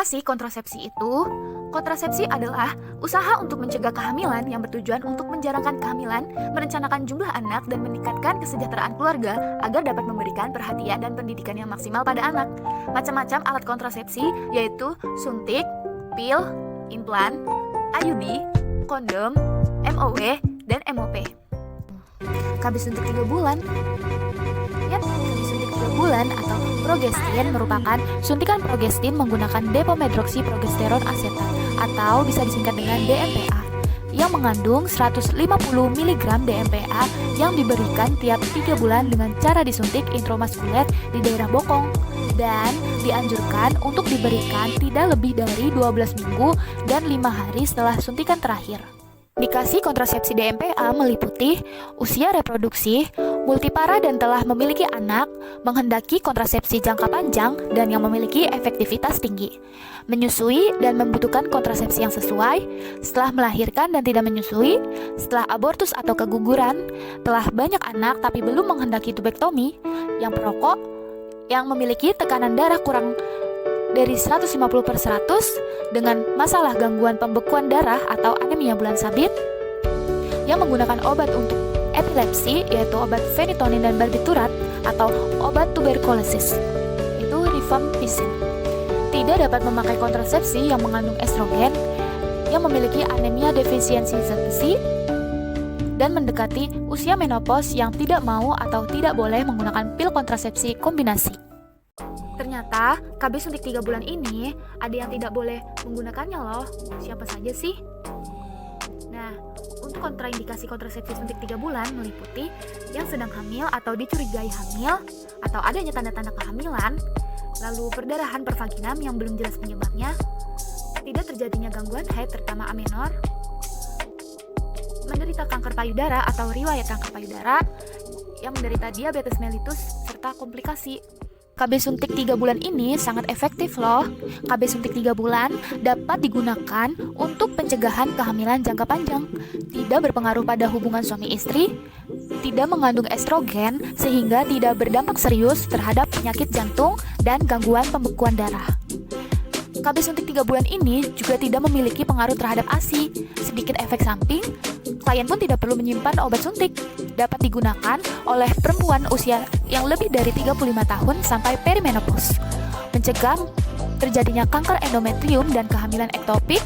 Apa sih kontrasepsi itu? Kontrasepsi adalah usaha untuk mencegah kehamilan yang bertujuan untuk menjarangkan kehamilan, merencanakan jumlah anak, dan meningkatkan kesejahteraan keluarga agar dapat memberikan perhatian dan pendidikan yang maksimal pada anak. Macam-macam alat kontrasepsi yaitu suntik, pil, implan, IUD, kondom, MOW, dan MOP. KB suntik 3 bulan. KB suntik 3 bulan atau progestin merupakan suntikan progestin menggunakan depomedroksiprogesteron asetat atau bisa disingkat dengan DMPA yang mengandung 150 mg DMPA yang diberikan tiap 3 bulan dengan cara disuntik intramuskuler di daerah bokong dan dianjurkan untuk diberikan tidak lebih dari 12 minggu dan 5 hari setelah suntikan terakhir. Indikasi kontrasepsi DMPA meliputi usia reproduksi, multipara dan telah memiliki anak, menghendaki kontrasepsi jangka panjang dan yang memiliki efektivitas tinggi, menyusui dan membutuhkan kontrasepsi yang sesuai, setelah melahirkan dan tidak menyusui, setelah abortus atau keguguran, telah banyak anak tapi belum menghendaki tubektomi, yang perokok, yang memiliki tekanan darah kurang dari 150/100 dengan masalah gangguan pembekuan darah atau anemia bulan sabit, yang menggunakan obat untuk epilepsi yaitu obat phenytoin dan barbiturat atau obat tuberkulosis itu rifampicin, tidak dapat memakai kontrasepsi yang mengandung estrogen, yang memiliki anemia defisiensi zat besi, dan mendekati usia menopause yang tidak mau atau tidak boleh menggunakan pil kontrasepsi kombinasi. Ternyata KB suntik 3 bulan ini ada yang tidak boleh menggunakannya loh. Siapa saja sih? Nah, untuk kontraindikasi kontrasepsi suntik 3 bulan meliputi yang sedang hamil atau dicurigai hamil atau adanya tanda-tanda kehamilan, lalu perdarahan per vaginam yang belum jelas penyebabnya, tidak terjadinya gangguan haid terutama amenor, menderita kanker payudara atau riwayat kanker payudara, yang menderita diabetes mellitus serta komplikasi. KB suntik 3 bulan ini sangat efektif loh. KB suntik 3 bulan dapat digunakan untuk pencegahan kehamilan jangka panjang, tidak berpengaruh pada hubungan suami istri, tidak mengandung estrogen sehingga tidak berdampak serius terhadap penyakit jantung dan gangguan pembekuan darah. KB suntik 3 bulan ini juga tidak memiliki pengaruh terhadap ASI, sedikit efek samping, klien pun tidak perlu menyimpan obat suntik. Dapat digunakan oleh perempuan usia yang lebih dari 35 tahun sampai perimenopause, mencegah terjadinya kanker endometrium dan kehamilan ektopik,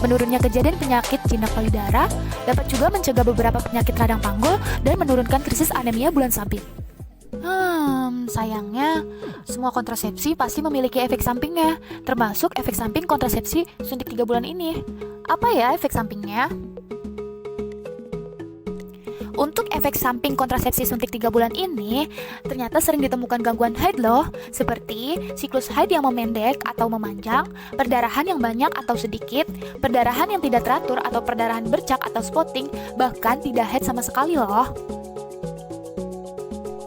menurunnya kejadian penyakit jinak payudara, dapat juga mencegah beberapa penyakit radang panggul dan menurunkan krisis anemia bulan sabit. Sayangnya semua kontrasepsi pasti memiliki efek sampingnya, termasuk efek samping kontrasepsi suntik 3 bulan ini. Apa ya efek sampingnya? Untuk efek samping kontrasepsi suntik 3 bulan ini, ternyata sering ditemukan gangguan haid loh, seperti siklus haid yang memendek atau memanjang, perdarahan yang banyak atau sedikit, perdarahan yang tidak teratur atau perdarahan bercak atau spotting, bahkan tidak haid sama sekali loh.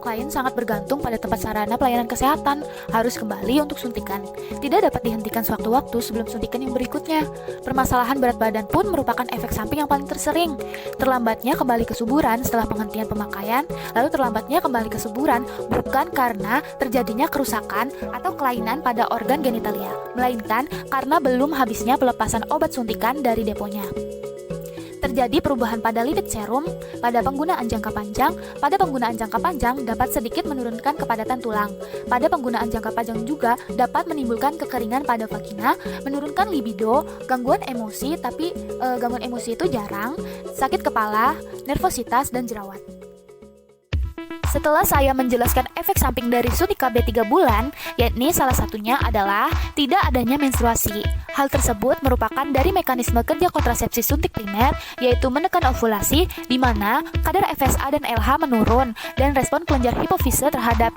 Klien sangat bergantung pada tempat sarana pelayanan kesehatan, harus kembali untuk suntikan. Tidak dapat dihentikan sewaktu-waktu sebelum suntikan yang berikutnya. Permasalahan berat badan pun merupakan efek samping yang paling tersering. Terlambatnya kembali kesuburan setelah penghentian pemakaian, lalu terlambatnya kembali kesuburan bukan karena terjadinya kerusakan atau kelainan pada organ genitalia, melainkan karena belum habisnya pelepasan obat suntikan dari deponya. Terjadi perubahan pada lipid serum pada penggunaan jangka panjang. Pada penggunaan jangka panjang dapat sedikit menurunkan kepadatan tulang. Pada penggunaan jangka panjang juga dapat menimbulkan kekeringan pada vagina, menurunkan libido, gangguan emosi, tapi gangguan emosi itu jarang, sakit kepala, nervositas, dan jerawat. Setelah saya menjelaskan efek samping dari suntik KB 3 bulan, yakni salah satunya adalah tidak adanya menstruasi. Hal tersebut merupakan dari mekanisme kerja kontrasepsi suntik primer, yaitu menekan ovulasi, di mana kadar FSH dan LH menurun, dan respon kelenjar hipofise terhadap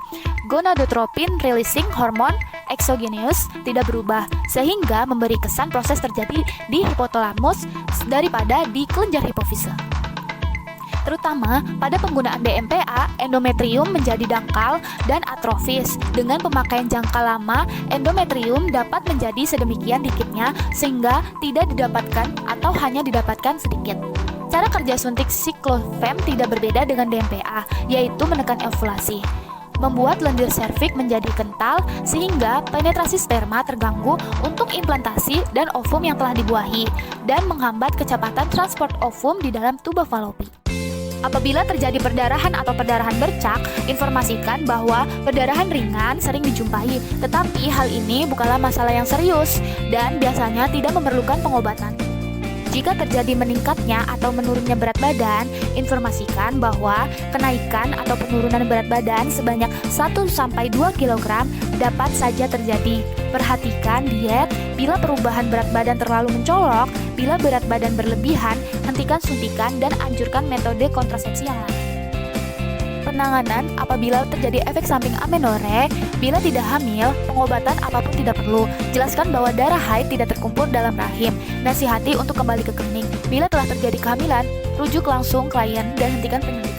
gonadotropin releasing hormone exogenous tidak berubah, sehingga memberi kesan proses terjadi di hipotalamus daripada di kelenjar hipofise. Terutama pada penggunaan DMPA, endometrium menjadi dangkal dan atrofis. Dengan pemakaian jangka lama, endometrium dapat menjadi sedemikian dikitnya sehingga tidak didapatkan atau hanya didapatkan sedikit. Cara kerja suntik Cyclophem tidak berbeda dengan DMPA, yaitu menekan ovulasi. membuat lendir serviks menjadi kental sehingga penetrasi sperma terganggu untuk implantasi dan ovum yang telah dibuahi, dan menghambat kecepatan transport ovum di dalam tuba falopi. Apabila terjadi perdarahan atau perdarahan bercak, informasikan bahwa perdarahan ringan sering dijumpai, tetapi hal ini bukanlah masalah yang serius dan biasanya tidak memerlukan pengobatan. Jika terjadi meningkatnya atau menurunnya berat badan, informasikan bahwa kenaikan atau penurunan berat badan sebanyak 1-2 kg dapat saja terjadi. Perhatikan diet. Bila perubahan berat badan terlalu mencolok, bila berat badan berlebihan, hentikan suntikan dan anjurkan metode kontrasepsi yang lain. Penanganan apabila terjadi efek samping amenorre. Bila tidak hamil, pengobatan apapun tidak perlu. Jelaskan bahwa darah haid tidak terkumpul dalam rahim. Nasihati untuk kembali ke klinik. Bila telah terjadi kehamilan, rujuk langsung klien dan hentikan penyelidikan.